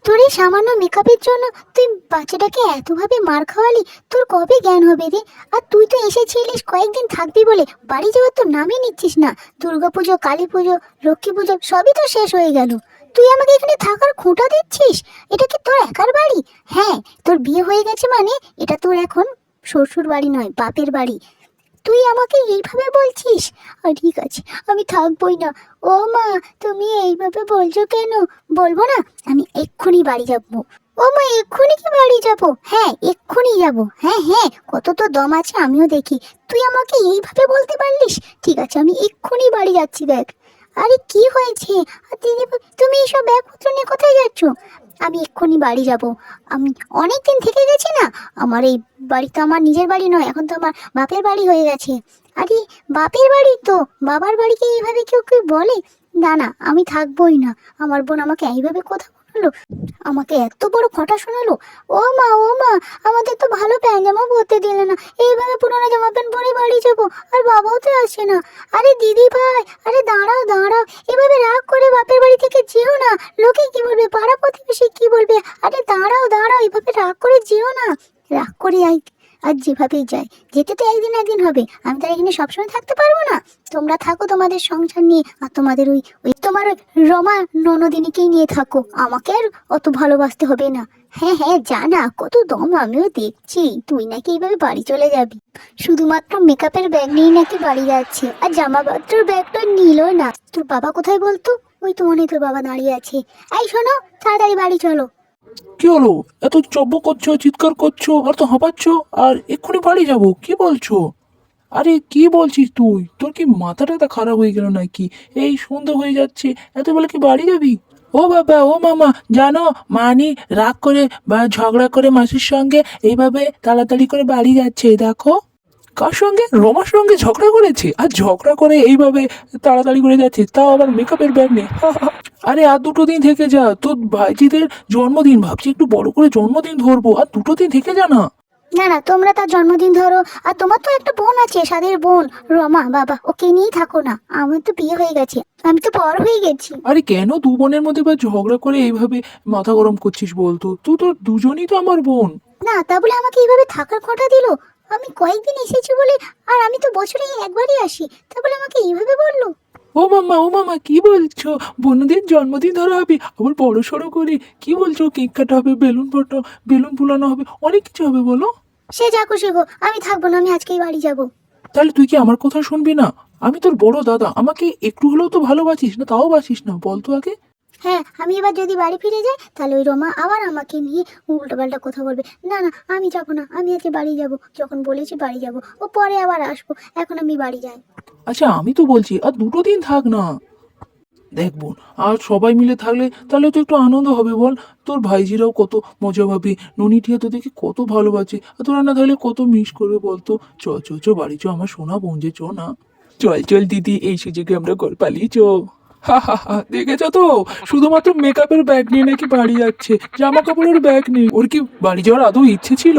তোর এই সামান্য মেকআপের জন্য তুই বাচ্চাটাকে এতভাবে মার খাওয়ালি, তোর কবে জ্ঞান হবে রে? আর তুই তো এসেছিলিস কয়েকদিন থাকবি বলে, বাড়ি যাওয়ার তো নামই নিচ্ছিস না। দুর্গাপুজো, কালী পুজো, লক্ষ্মী পুজো সবই তো শেষ হয়ে গেল, তুই আমাকে এখানে থাকার খোঁটা দিচ্ছিস? এটা কি তোর একার বাড়ি? হ্যাঁ, তোর বিয়ে হয়ে গেছে মানে এটা তোর এখন শ্বশুর বাড়ি নয়, বাপের বাড়ি। তুই আমাকে এইভাবে বলছিস? ঠিক আছে, আমি থাকবোই না। ও মা, তুমি এইভাবে বলছো কেন? বলবো না, আমি এক্ষুনি বাড়ি যাবো। ও মা, এক্ষুনি কি বাড়ি যাবো? হ্যাঁ, এক্ষুনি যাবো। হ্যাঁ হ্যাঁ, কত তো দম আছে আমিও দেখি। তুই আমাকে এইভাবে বলতে পারলিস? ঠিক আছে, আমি এক্ষুনি বাড়ি যাচ্ছি। দেখ, আরে কি হয়েছে? আর দিদি, তুমি এইসব ব্যাগপত্র নিয়ে কোথায় যাচ্ছ? আমি এক্ষুনি বাড়ি যাব। আমি অনেক দিন থেকে গেছি না। আমার এই বাড়ি তো আমার নিজের বাড়ি নয়, এখন তো আমার বাপের বাড়ি হয়ে গেছে। আরে বাপের বাড়ি তো, বাবার বাড়িকে এইভাবে কেউ কেউ বলে? না না, আমি থাকবোই না। আমার বোন আমাকে এইভাবে কথা বললো, আমাকে এত বড় কথা শোনালো। ও মা, ও মা, আমাদের তো ভালো প্যান্ট জামা পরতে দিলে না, এইভাবে পুরোনো জামা প্যান্ট পরে বাড়ি যাবো, আর বাবাও তো আসছে না। আরে দিদি ভাই, আরে দাঁড়াও দাঁড়াও, এভাবে রাগ করে বাপের বাড়ি থেকে যেও না। লোকে কি বলবে, পাড়া প্রতিবেশী কি বলবে? আরে দাঁড়াও দাঁড়াও, এভাবে রাগ করে যেও না। রাগ করে আর যেভাবেই যাই, যেতে তো একদিন একদিন হবে। আমি তার এখানে সবসময় থাকতে পারবো না। তোমরা থাকো তোমাদের সংসার নিয়ে, আর তোমাদের ওই ওই তোমার ওই রমা ননদিনীকেই নিয়ে থাকো, আমাকে আর অত ভালোবাসতে হবে না। হ্যাঁ হ্যাঁ, জানা কত দম, আমিও দেখছি। তুই নাকি এইভাবে বাড়ি চলে যাবি, শুধুমাত্র মেকআপের ব্যাগ নিয়ে নাকি বাড়ি যাচ্ছে, আর জামা পত্রের ব্যাগটা নিল না। তোর বাবা কোথায় বলতো? ওই তো মনে হয় তোর বাবা দাঁড়িয়ে আছে। এই শোনো, তাড়াতাড়ি বাড়ি চলো। কি হলো? এত চব্য করছো, চিৎকার করছো আর তো হাঁপাচ্ছ, আর এক্ষুনি বাড়ি যাবো কি বলছো? আরে কি বলছিস তুই? তোর কি মাথাটা খারাপ হয়ে গেল নাকি? এই সন্ধ্যা হয়ে যাচ্ছে, এত বেলা কি বাড়ি যাবি? ও বাবা, ও মামা, জানো মানি রাগ করে বা ঝগড়া করে মাসির সঙ্গে এইভাবে তাড়াতাড়ি করে বাড়ি যাচ্ছে। দেখো, কার সঙ্গে? রমার সঙ্গে ঝগড়া করেছে, আর ঝগড়া করে এইভাবে তাড়াতাড়ি করে যাচ্ছে, তাও আবার মেকআপের ব্যাগ নেই। আরে আর 2 দিন থেকে যা, তোর ভাইজিদের জন্মদিন, ভাবছি একটু বড় করে জন্মদিন ধরবো, আর 2 দিন থেকে যা না। না না, তোমরা তার জন্মদিন ধরো। আর তোমার তো একটা বোন আছে, সাদের বোন রমা, বাবা ওকে নিয়েই থাকো না। আমার তো বিয়ে হয়ে গেছে, আমি তো বড় হয়ে গেছি। আরে কেন 2 বোনের মধ্যে বা ঝগড়া করে এইভাবে মাথা গরম করছিস বলতো? তুই তো দুজনই তো আমার বোন। না, তা বলে আমাকে এইভাবে থাকার খোঁটা দিল। আমি কয়েকদিন এসেছি বলে, আর আমি তো বছরে একবারই আসি, তা বলে আমাকে এইভাবে বললো। ও মামা, ও মামা, কি বলছো? বোনদের জন্মদিন ধরা হবে, আবার বড় সড়ো করে? কি বলছো? কেক কাটা হবে, বেলুন ফুলানো হবে, অনেক কিছু হবে বলো। সে যা খুশি গো, আমি থাকবো না, আমি আজকেই বাড়ি যাব। তাহলে তুই কি আমার কথা শুনবি না? আমি তোর বড় দাদা, আমাকে একটু হলেও তো ভালোবাসিস না? তাও বাসিস না, বল তো আগে। হ্যাঁ, আমি এবার যদি বাড়ি ফিরে যাই, তাহলে ওই রমা আবার আমাকে নিয়ে উল্টোপাল্টা কথা বলবে। না না, আমি যাবো না, আমি আজকে বাড়ি যাব। যখন বলেছি বাড়ি যাব, ও পরে আবার আসবো, এখন আমি বাড়ি যাই। আচ্ছা, আমি তো বলছি আর 2 দিন থাক না। দেখ বোন, আর সবাই মিলে থাকলে তাহলে তো একটু আনন্দ হবে বল। তোর ভাইজিরাও কত মজা পাবে, ননিটিয়া তোদেরকে কত ভালোবাসে, আর তোরা না থাকলে কত মিস করবে বলতো। চ চ চ, বাড়ি চ, আমার সোনা বোন যে, চ না। চল চল দিদি, এই সুযোগে আমরা ঘর পালিয়ে চ। হা হা হা, দেখেছ তো? শুধুমাত্র মেকআপের ব্যাগ নিয়ে নাকি বাড়ি যাচ্ছে, জামা কাপড়ের ব্যাগ নেই। ওর কি বাড়ি যাওয়ার আদৌ ইচ্ছে ছিল?